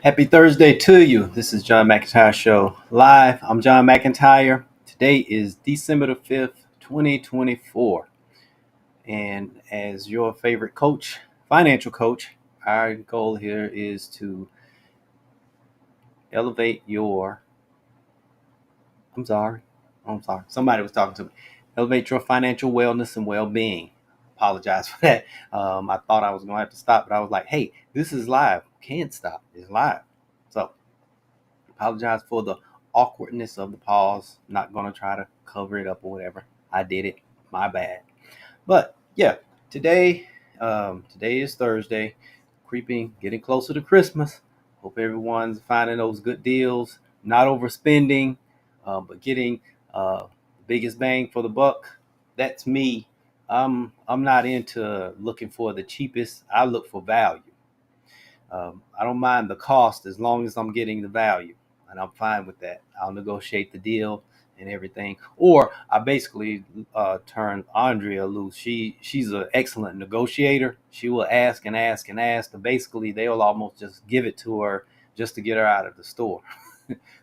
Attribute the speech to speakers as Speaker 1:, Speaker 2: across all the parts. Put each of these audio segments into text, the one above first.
Speaker 1: Happy Thursday to you. This is John McEntyre Show live. I'm John McEntyre. Today is December the 5th, 2024. And as your favorite coach, financial coach, our goal here is to elevate your, I'm sorry, somebody was talking to me. Elevate your financial wellness and well-being. Apologize for that. I thought I was going to have to stop, but I was like, hey, this is live. Can't stop. It's live. So apologize for the awkwardness of the pause. Not gonna try to cover it up or whatever. I did it. My bad. But yeah, today, today is Thursday. Getting closer to Christmas. Hope everyone's finding those good deals, not overspending, but getting the biggest bang for the buck. That's me. I'm not into looking for the cheapest. I look for value. I don't mind the cost as long as I'm getting the value, and I'm fine with that. I'll negotiate the deal and everything. Or I basically turn Andrea loose. She's an excellent negotiator. She will ask and ask and ask, and basically they'll almost just give it to her just to get her out of the store.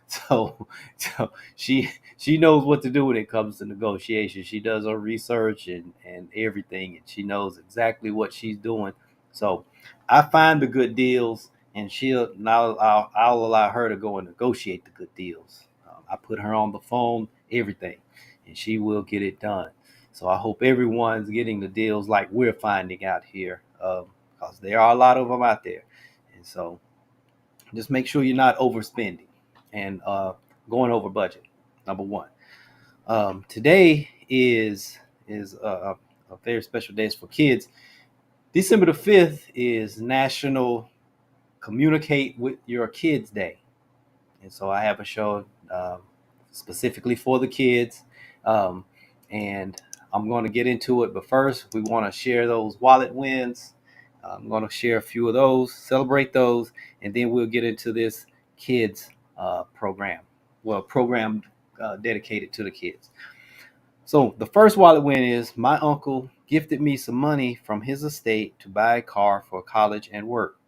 Speaker 1: so, so she knows what to do when it comes to negotiation. She does her research and everything, and she knows exactly what she's doing. So I find the good deals, and I'll allow her to go and negotiate the good deals. I put her on the phone, everything, and she will get it done. So I hope everyone's getting the deals like we're finding out here, because there are a lot of them out there. And so just make sure you're not overspending and going over budget. Number one. Today is a very special day for kids. December the 5th is National Communicate with Your Kids Day. And so I have a show specifically for the kids. Um, and I'm going to get into it. But first, we want to share those wallet wins. I'm going to share a few of those, celebrate those, and then we'll get into this kids program. Well, program dedicated to the kids. So the first wallet win is my uncle gifted me some money from his estate to buy a car for college and work.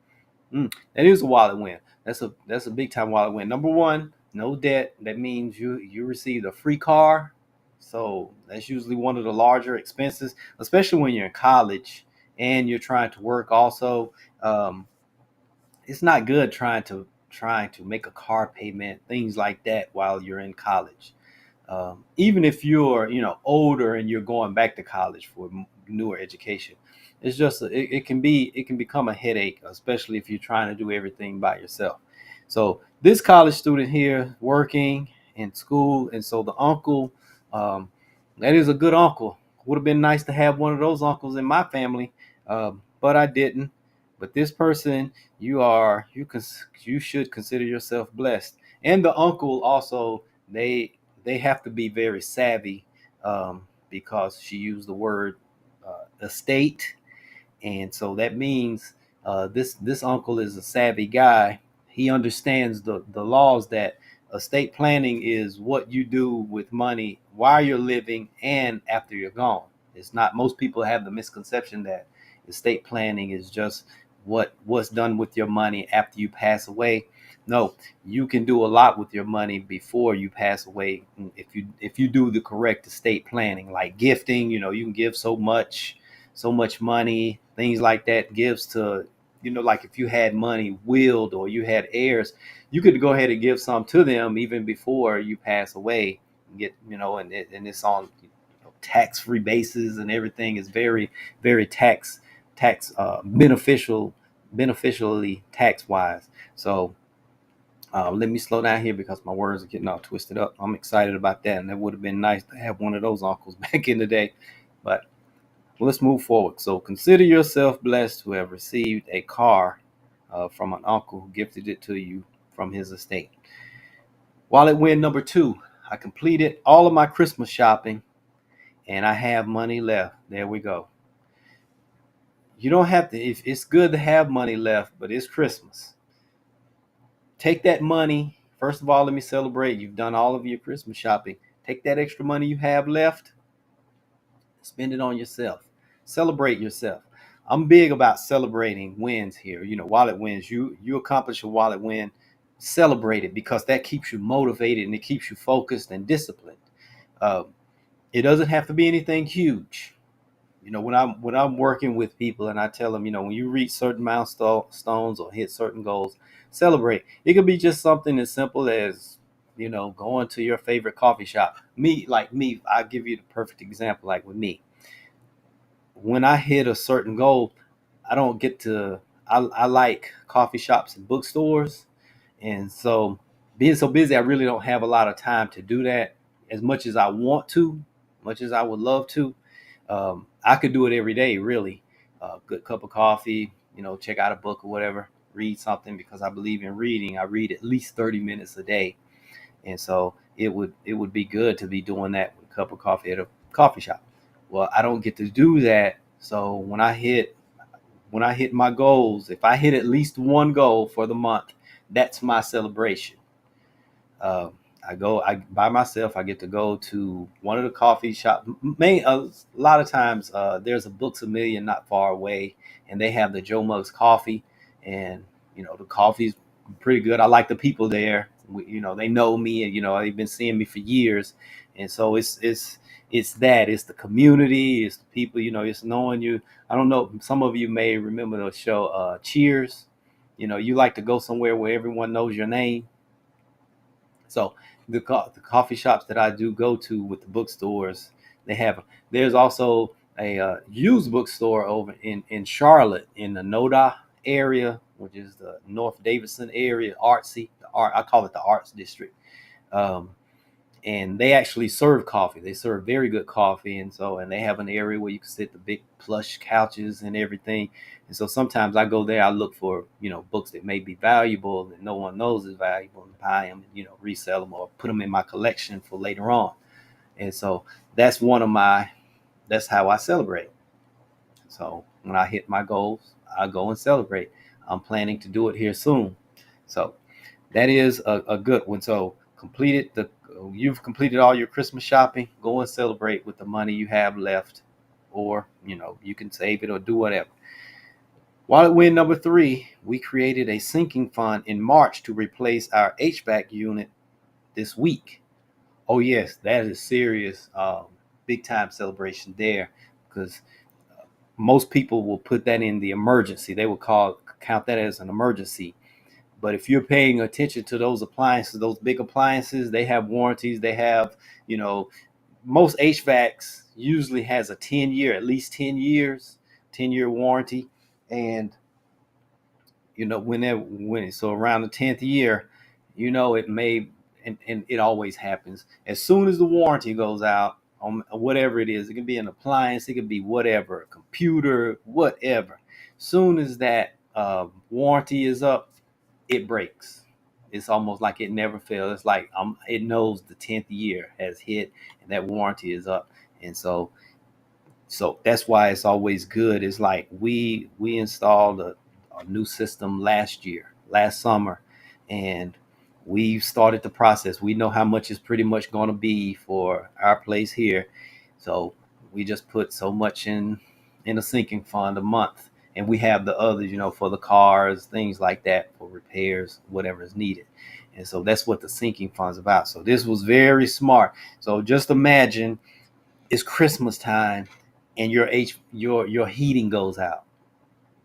Speaker 1: That is a wallet win. That's a big time wallet win. Number one, no debt. That means you received a free car. So that's usually one of the larger expenses, especially when you're in college and you're trying to work. Also, it's not good trying to make a car payment, things like that, while you're in college. Even if you're older and you're going back to college for newer education, it's just it can become a headache, especially if you're trying to do everything by yourself. So this college student here working in school, and so the uncle, um, that is a good uncle. Would have been nice to have one of those uncles in my family, but I didn't. But this person, you should consider yourself blessed. And the uncle also, they have to be very savvy, because she used the word estate, and so that means this uncle is a savvy guy. He understands the laws that estate planning is what you do with money while you're living and after you're gone. It's not, most people have the misconception that estate planning is just what's done with your money after you pass away. No, you can do a lot with your money before you pass away if you do the correct estate planning, like gifting. You can give so much money, things like that, gives to, like if you had money willed or you had heirs, you could go ahead and give some to them even before you pass away. And it's on tax-free basis, and everything is very, very tax beneficially tax wise. So let me slow down here because my words are getting all twisted up. I'm excited about that, and it would have been nice to have one of those uncles back in the day. But let's move forward. So consider yourself blessed to have received a car from an uncle who gifted it to you from his estate. Wallet win number two. I completed all of my Christmas shopping and I have money left. There we go. You don't have to, if it's good to have money left, but it's Christmas. Take that money. First of all, let me celebrate. You've done all of your Christmas shopping. Take that extra money you have left, spend it on yourself. Celebrate yourself. I'm big about celebrating wins here. Wallet wins. You accomplish a wallet win, celebrate it, because that keeps you motivated and it keeps you focused and disciplined. Uh, it doesn't have to be anything huge. When I'm working with people and I tell them, when you reach certain milestones or hit certain goals, celebrate. It could be just something as simple as, going to your favorite coffee shop. Me, I give you the perfect example. Like with me, when I hit a certain goal, I don't get to. I like coffee shops and bookstores, and so being so busy, I really don't have a lot of time to do that as much as I want to, much as I would love to. I could do it every day, really. Good cup of coffee, check out a book or whatever, read something, because I believe in reading. I read at least 30 minutes a day, and so it would be good to be doing that with a cup of coffee at a coffee shop. Well, I don't get to do that, so when I hit my goals, if I hit at least one goal for the month, that's my celebration. Uh, I by myself. I get to go to one of the coffee shops. A lot of times, there's a Books a Million not far away, and they have the Joe Muggs coffee, and the coffee's pretty good. I like the people there. They know me, and they've been seeing me for years, and so it's the community, it's the people. It's knowing you. I don't know. Some of you may remember the show Cheers. You like to go somewhere where everyone knows your name. So the coffee shops that I do go to with the bookstores, they have. There's also a used bookstore over in Charlotte, in the Noda area, which is the North Davidson area, artsy. The art, I call it the Arts District. Um, and they actually serve coffee. They serve very good coffee, and they have an area where you can sit, the big plush couches and everything. And so sometimes I go there. I look for books that may be valuable that no one knows is valuable, and buy them, resell them, or put them in my collection for later on. And so that's one of my that's how I celebrate. So when I hit my goals, I go and celebrate. I'm planning to do it here soon. So that is a good one. So you've completed all your Christmas shopping. Go and celebrate with the money you have left, or you can save it or do whatever. Wallet win number 3: we created a sinking fund in March to replace our HVAC unit this week. Oh yes, that is serious, big time celebration there, because most people will put that in the emergency. They will count that as an emergency. But if you're paying attention to those appliances, those big appliances, they have warranties. They have, you know, most HVACs usually has a 10-year, at least 10 years, 10-year warranty. And, so around the 10th year, it may, and it always happens. As soon as the warranty goes out on whatever it is, it can be an appliance, it could be whatever, a computer, whatever. Soon as that warranty is up, it breaks. It's almost like it never fails. It's like it knows the 10th year has hit and that warranty is up. And so that's why it's always good. It's like we installed a new system last summer, and we started the process. We know how much it's pretty much going to be for our place here. So we just put so much in a sinking fund a month, and we have the others, for the cars, things like that, for repairs, whatever is needed. And so that's what the sinking fund's about. So this was very smart. So just imagine it's Christmas time and your heating goes out.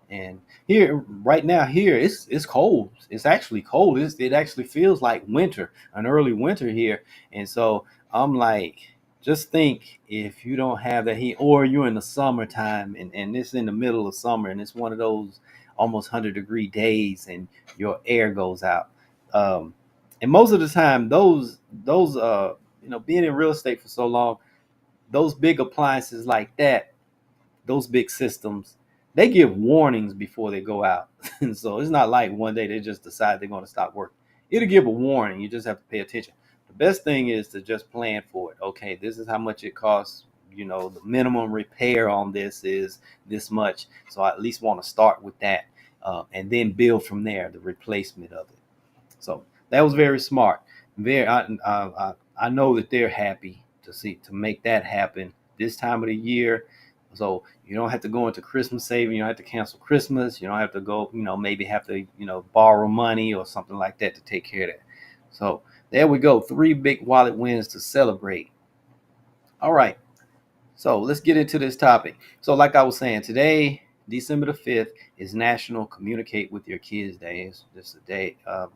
Speaker 1: And here right now here it's cold. It's actually cold. It actually feels like winter, an early winter here. And so I'm like, just think, if you don't have that heat, or you're in the summertime, and it's in the middle of summer, and it's one of those almost 100-degree days, and your air goes out. And most of the time, those being in real estate for so long, those big appliances like that, those big systems, they give warnings before they go out. And so it's not like one day they just decide they're going to stop working. It'll give a warning. You just have to pay attention. The best thing is to just plan for it. Okay, this is how much it costs. The minimum repair on this is this much. So I at least want to start with that, and then build from there, the replacement of it. So that was very smart. I know that they're happy to make that happen this time of the year. So you don't have to go into Christmas saving. You don't have to cancel Christmas. You don't have to go, maybe have to, borrow money or something like that to take care of that. So there we go. 3 big wallet wins to celebrate. All right. So let's get into this topic. So like I was saying, today, December the 5th, is National Communicate with Your Kids Day. It's just a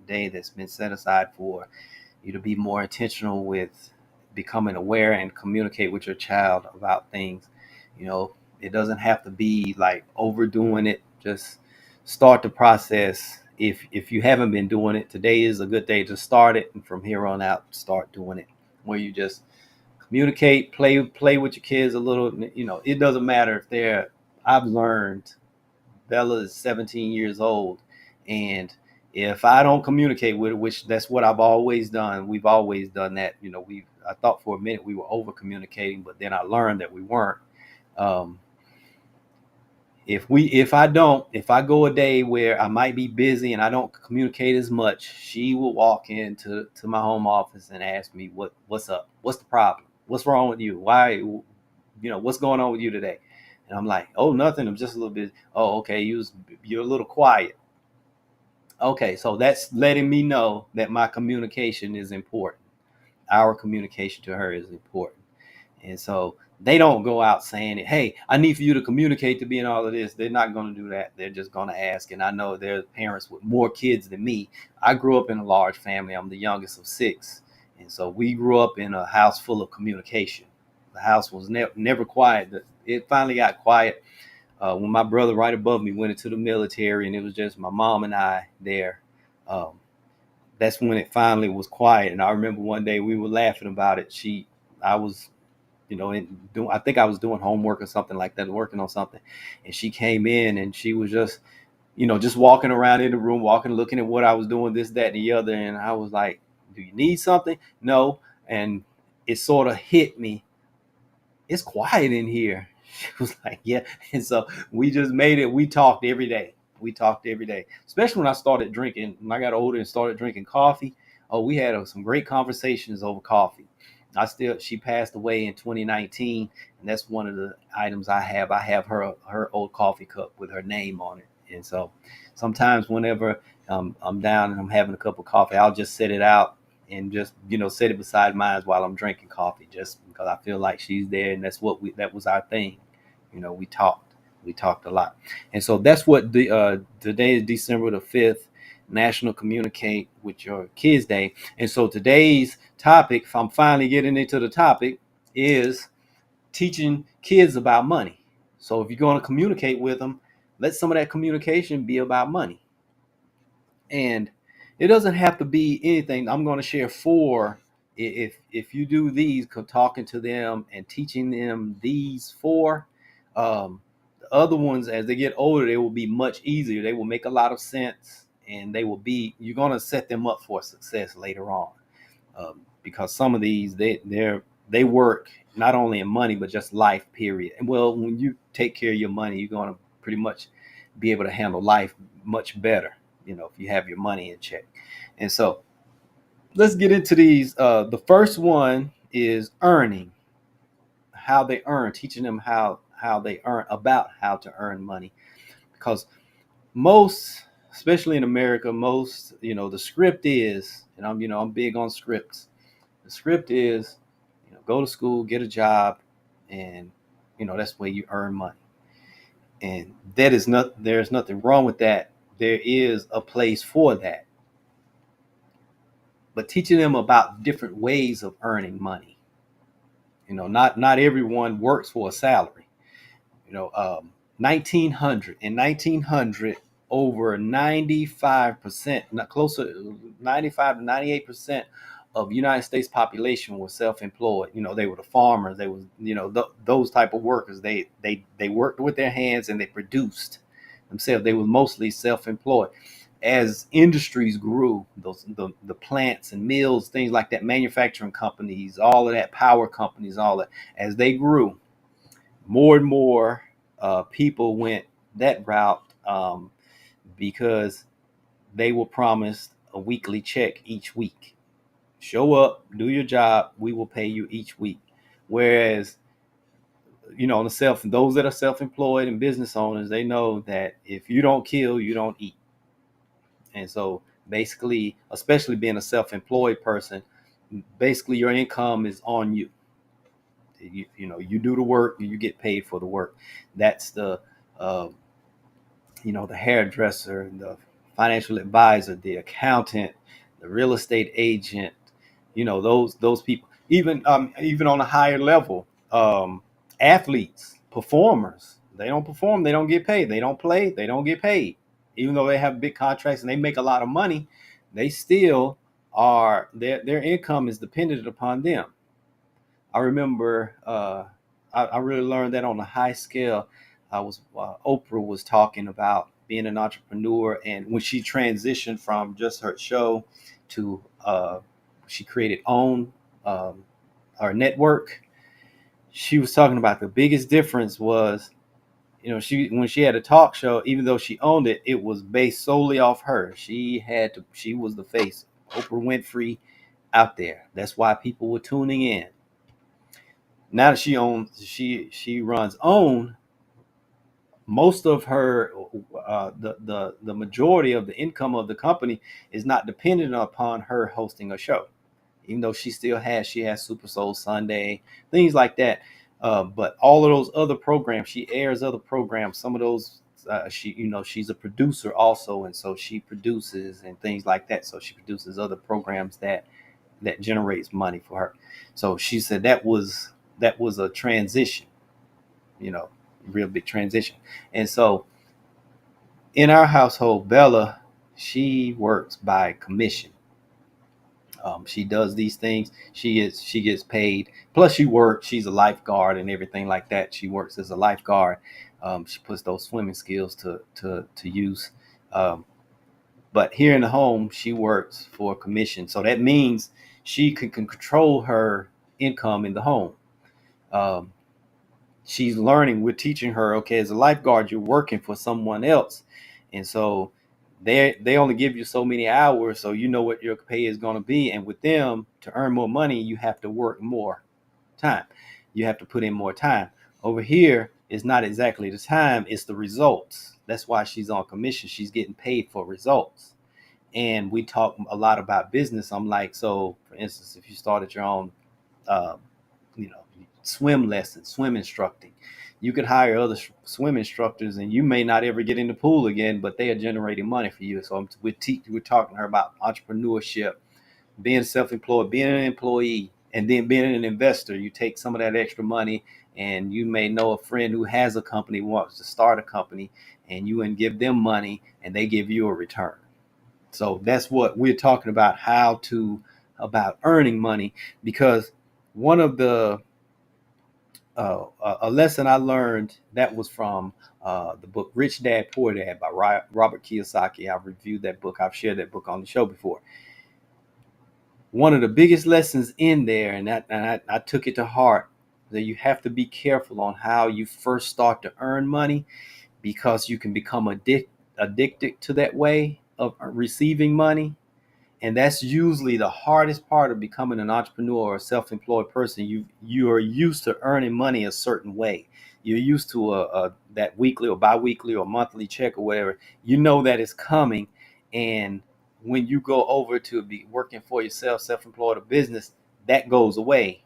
Speaker 1: day that's been set aside for you to be more intentional with becoming aware and communicate with your child about things. It doesn't have to be like overdoing it. Just start the process. If you haven't been doing it, today is a good day to start it, and from here on out, start doing it. Where you just communicate, play with your kids a little. It doesn't matter if they're. I've learned Bella is 17 years old, and if I don't communicate with her, which that's what I've always done, we've always done that. I thought for a minute we were over communicating, but then I learned that we weren't. Um, if I go a day where I might be busy and I don't communicate as much, she will walk into my home office and ask me what's up, what's the problem, what's wrong with you, why, what's going on with you today. And I'm like, oh, nothing, I'm just a little bit. Oh, okay, you're a little quiet. Okay, so that's letting me know that my communication is important. Our communication to her is important. And so they don't go out saying it, hey, I need for you to communicate to be in all of this. They're not going to do that. They're just going to ask. And I know there's parents with more kids than me. I grew up in a large family. I'm the youngest of 6. And so we grew up in a house full of communication. The house was never quiet. It finally got quiet when my brother right above me went into the military, and it was just my mom and I there. Um, that's when it finally was quiet. And I remember one day we were laughing about it. I was I think I was doing homework or something like that, working on something. And she came in and she was just walking around in the room, looking at what I was doing, this, that, and the other. And I was like, do you need something? No. And it sort of hit me. It's quiet in here. She was like, yeah. And so we just made it. We talked every day. Especially when I started drinking. When I got older and started drinking coffee. Oh, we had some great conversations over coffee. She passed away in 2019, and that's one of the items I have. I have her old coffee cup with her name on it. And so sometimes whenever I'm down and I'm having a cup of coffee, I'll just set it out and just set it beside mine while I'm drinking coffee, just because I feel like she's there, and that was our thing. We talked a lot. And so that's what today is December the 5th, National Communicate with Your Kids Day. And so today's topic, if I'm finally getting into the topic, is teaching kids about money. So if you're going to communicate with them, let some of that communication be about money. And it doesn't have to be anything. I'm going to share 4. If you do these, talking to them and teaching them these 4, the other ones, as they get older, they will be much easier. They will make a lot of sense, and you're going to set them up for success later on. Because some of these, they work not only in money but just life, period. And well, when you take care of your money, you're going to pretty much be able to handle life much better, if you have your money in check. And so let's get into these. The first one is earning, how they earn, teaching them how they earn, about how to earn money. Because most, especially in America, the script is, and I'm big on scripts. The script is, go to school, get a job, and that's where you earn money. And there's nothing wrong with that. There is a place for that. But teaching them about different ways of earning money. Not everyone works for a salary. 1900, over 95%, not closer, 95 to 98% of United States population were self-employed. They were the farmers. They was, those type of workers. They worked with their hands and they produced themselves. They were mostly self-employed. As industries grew, the plants and mills, things like that, manufacturing companies, all of that, power companies, all that, as they grew, more and more people went that route, because they were promised a weekly check each week. Show up, do your job, we will pay you each week. Whereas those that are self-employed and business owners, they know that if you don't kill, you don't eat. And so basically, especially being a self-employed person, basically your income is on you. You do the work, you get paid for the work. That's uh, the hairdresser, the financial advisor, the accountant, the real estate agent, those people. Even on a higher level, athletes, performers, they don't perform, they don't get paid. They don't play, they don't get paid. Even though they have big contracts and they make a lot of money, they still are their income is dependent upon them. I remember I really learned that on a high scale. Oprah was talking about being an entrepreneur, and when she transitioned from just her show to she created own her network. She was talking about the biggest difference was, she when she had a talk show, even though she owned it, it was based solely off her. She was the face, Oprah Winfrey, out there. That's why people were tuning in. Now that she runs own, most of her the majority of the income of the company is not dependent upon her hosting a show, even though she has Super Soul Sunday, things like that. But all of those other programs, she airs other programs. Some of those she's a producer also, and so she produces and things like that. So she produces other programs that generates money for her. So she said that was a transition, you know, real big transition. And so in our household, Bella, she works by commission. She does these things. She gets paid. Plus, she works. She's a lifeguard and everything like that. She works as a lifeguard. She puts those swimming skills to use. Um, but here in the home, she works for commission. So that means she can control her income in the home. Um, she's learning. We're teaching her, okay, as a lifeguard, you're working for someone else, and so they only give you so many hours, so you know what your pay is going to be. And with them, to earn more money, you have to work more time. You have to put in more time. Over here, it's not exactly the time; it's the results. That's why she's on commission. She's getting paid for results. And we talk a lot about business. I'm like, so for instance, if you started your own um, you know swim lessons, swim instructing, you could hire other swim instructors, and you may not ever get in the pool again, but they are generating money for you. So we're talking to her about entrepreneurship, being self-employed, being an employee, and then being an investor. You take some of that extra money, and you may know a friend who has a company, wants to start a company, and you and give them money and they give you a return. So that's what we're talking about, about earning money. Because one of a lesson I learned, that was from the book Rich Dad Poor Dad by Robert Kiyosaki. I've reviewed that book. I've shared that book on the show before. One of the biggest lessons in there, and I took it to heart, that you have to be careful on how you first start to earn money, because you can become addicted to that way of receiving money. And that's usually the hardest part of becoming an entrepreneur or a self-employed person. You are used to earning money a certain way. You're used to that weekly or biweekly or monthly check or whatever. You know that it's coming, and when you go over to be working for yourself, self-employed or business, that goes away.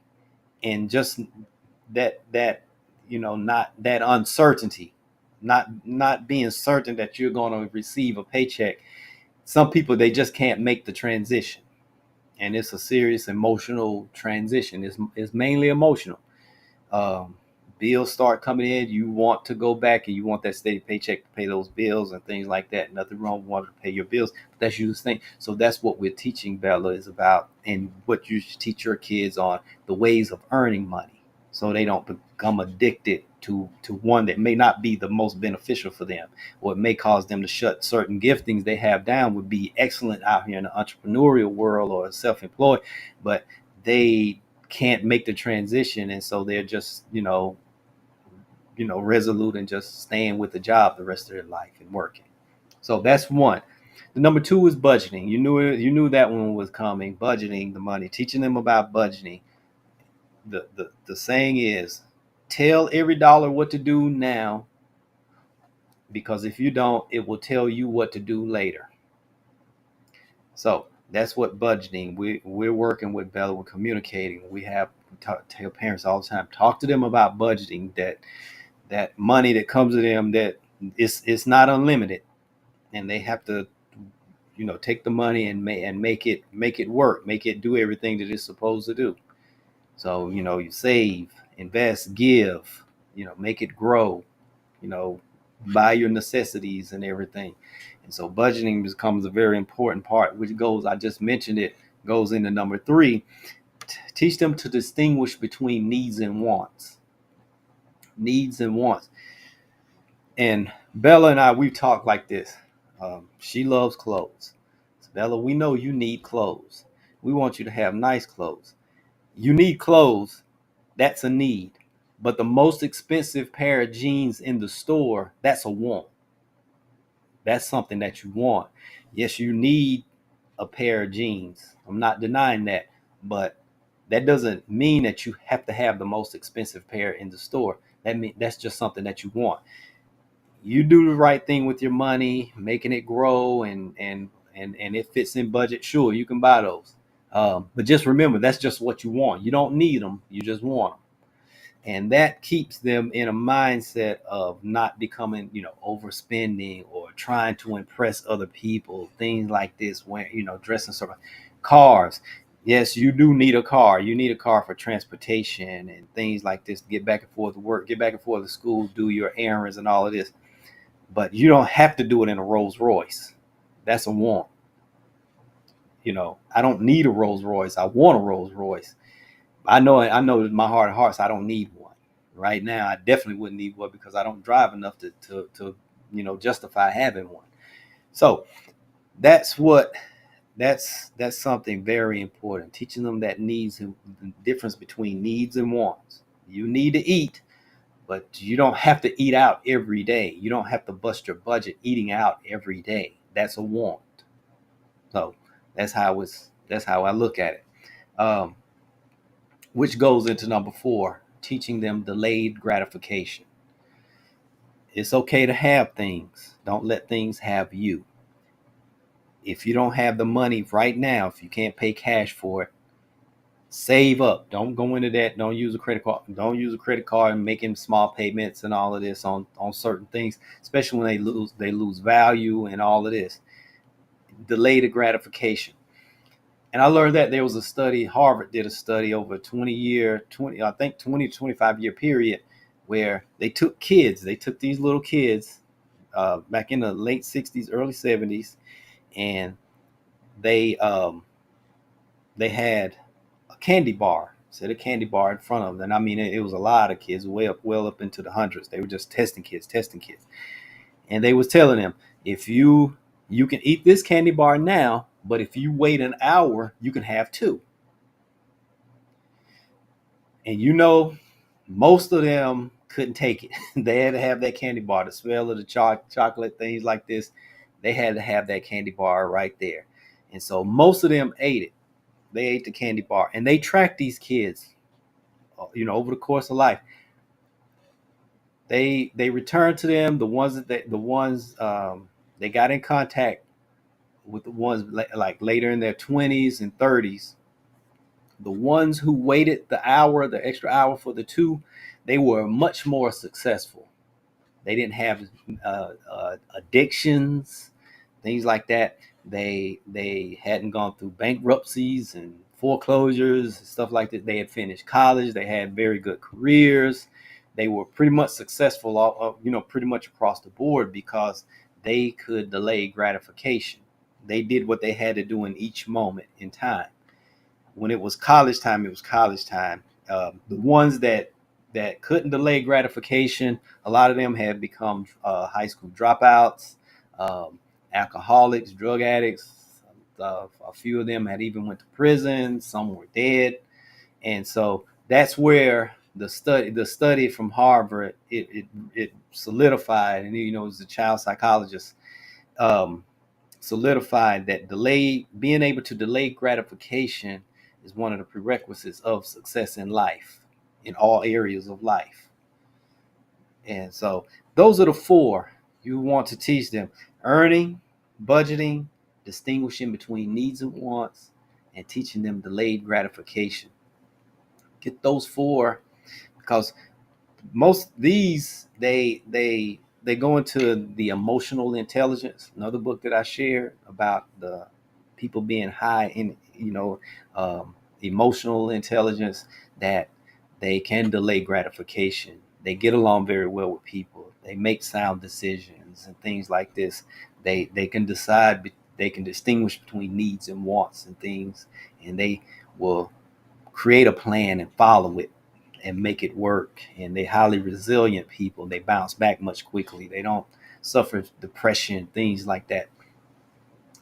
Speaker 1: And just that not that uncertainty, not being certain that you're going to receive a paycheck. Some people, they just can't make the transition, and it's a serious emotional transition. It's mainly emotional. um, Bills start coming in, you want to go back and you want that steady paycheck to pay those bills and things like that. Nothing wrong with wanting to pay your bills, but that's usually the thing. So that's what we're teaching Bella is about, and what you should teach your kids on the ways of earning money, so they don't become addicted to one that may not be the most beneficial for them, or it may cause them to shut certain giftings they have down, would be excellent out here in the entrepreneurial world or self-employed, but they can't make the transition, and so they're just resolute and just staying with the job the rest of their life and working. So that's one. The number two is budgeting. You knew that one was coming. Budgeting the money, teaching them about budgeting. The saying is, Tell every dollar what to do now, because if you don't, it will tell you what to do later. So that's what budgeting. We're working with Bella. We're communicating. Tell parents all the time. Talk to them about budgeting. That money that comes to them, that it's not unlimited, and they have to, take the money and make it work, make it do everything that it's supposed to do. So you save, invest, give. Make it grow. You know, buy your necessities and everything. And so budgeting becomes a very important part, which goes, I just mentioned it, goes into number 3. Teach them to distinguish between needs and wants. Needs and wants. And Bella and I, we talk like this. She loves clothes. So Bella, we know you need clothes. We want you to have nice clothes. You need clothes. That's a need. But the most expensive pair of jeans in the store, that's a want. That's something that you want. Yes, you need a pair of jeans. I'm not denying that. But that doesn't mean that you have to have the most expensive pair in the store. That's just something that you want. You do the right thing with your money, making it grow, and it fits in budget. Sure, you can buy those. But just remember, that's just what you want. You don't need them. You just want them. And that keeps them in a mindset of not becoming, overspending or trying to impress other people, things like this, when, dressing sort of cars. Yes, you do need a car. You need a car for transportation and things like this to get back and forth to work, get back and forth to school, do your errands and all of this. But you don't have to do it in a Rolls Royce. That's a want. I don't need a Rolls Royce. I want a Rolls Royce. I know in my heart of hearts, I don't need one right now. I definitely wouldn't need one because I don't drive enough to justify having one. So that's something very important. Teaching them that needs, and the difference between needs and wants. You need to eat, but you don't have to eat out every day. You don't have to bust your budget eating out every day. That's a want. So that's how I look at it. Um, which goes into number 4, teaching them delayed gratification. It's okay to have things. Don't let things have you. If you don't have the money right now, if you can't pay cash for it, save up. Don't go into that. Don't use a credit card. Don't use a credit card and making small payments and all of this on certain things, especially when they lose value and all of this. Delayed gratification. And I learned that there was a study, Harvard did a study over a 20 to 25 year period, where they took these little kids back in the late 60s, early 70s, and they had a candy bar, set a candy bar in front of them. And I mean, it was a lot of kids, well up into the hundreds. They were just testing kids. And they was telling them, if you can eat this candy bar now, but if you wait an hour, you can have 2. And most of them couldn't take it. They had to have that candy bar, the smell of the chocolate, things like this. They had to have that candy bar right there. And so most of them ate it. They ate the candy bar, and they tracked these kids, over the course of life. They returned to them they got in contact with, the ones like later in their 20s and 30s. The ones who waited the extra hour for the 2, they were much more successful. They didn't have addictions, things like that. They hadn't gone through bankruptcies and foreclosures, stuff like that. They had finished college. They had very good careers. They were pretty much successful, pretty much across the board, because they could delay gratification. They did what they had to do in each moment in time. When it was college time, it was college time. The ones that couldn't delay gratification, a lot of them had become high school dropouts, um, alcoholics, drug addicts. A few of them had even went to prison. Some were dead. And so that's where the study from Harvard, it solidified. And it was a child psychologist, um, solidified that being able to delay gratification is one of the prerequisites of success in life, in all areas of life. And so those are the four you want to teach them: earning, budgeting, distinguishing between needs and wants, and teaching them delayed gratification. Get those four, because most these they go into the emotional intelligence. Another book that I shared about the people being high in, emotional intelligence, that they can delay gratification. They get along very well with people. They make sound decisions and things like this. They can decide. They can distinguish between needs and wants and things, and they will create a plan and follow it and make it work. And they're highly resilient people. They bounce back much quickly. They don't suffer depression, things like that.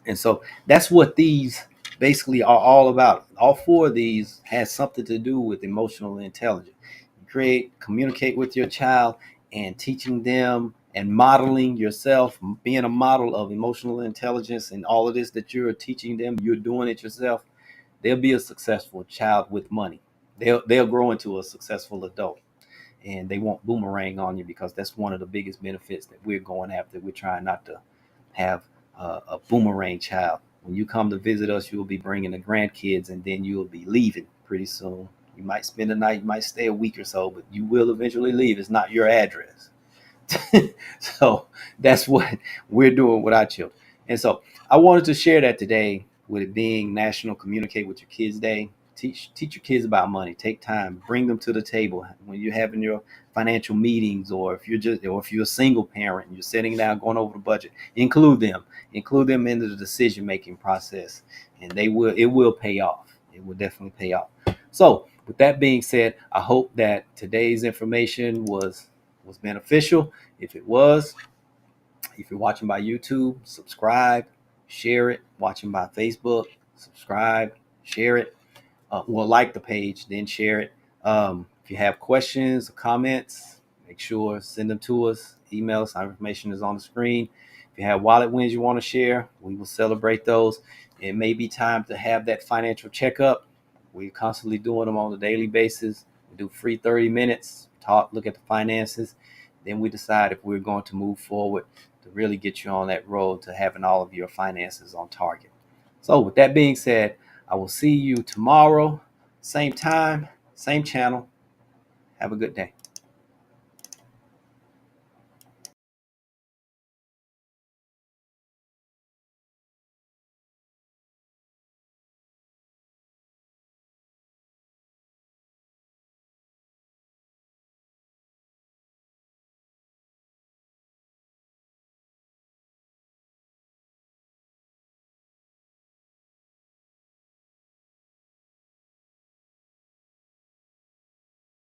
Speaker 1: And so that's what these basically are all about. All four of these has something to do with emotional intelligence. Communicate with your child, and teaching them and modeling yourself, being a model of emotional intelligence, and all of this that you're teaching them, you're doing it yourself. They'll be a successful child with money. They'll grow into a successful adult, and they won't boomerang on you, because that's one of the biggest benefits that we're going after. We're trying not to have a boomerang child. When you come to visit us, you'll be bringing the grandkids, and then you'll be leaving pretty soon. You might spend a night, you might stay a week or so, but you will eventually leave. It's not your address. So that's what we're doing with our children. And so I wanted to share that today, with it being National Communicate with Your Kids Day. Teach your kids about money. Take time, bring them to the table when you're having your financial meetings, or if you're a single parent and you're sitting down going over the budget. Include them into the decision making process, and it will pay off. It will definitely pay off. So with that being said, I hope that today's information was beneficial. If it was, if you're watching by YouTube, subscribe, share it. Watching by Facebook, subscribe, share it. Well, like the page, then share it. If you have questions or comments, make sure send them to us. Email us. Our information is on the screen. If you have wallet wins you want to share, we will celebrate those. It may be time to have that financial checkup. We're constantly doing them on a daily basis. We do free 30 minutes, look at the finances. Then we decide if we're going to move forward to really get you on that road to having all of your finances on target. So with that being said, I will see you tomorrow, same time, same channel. Have a good day.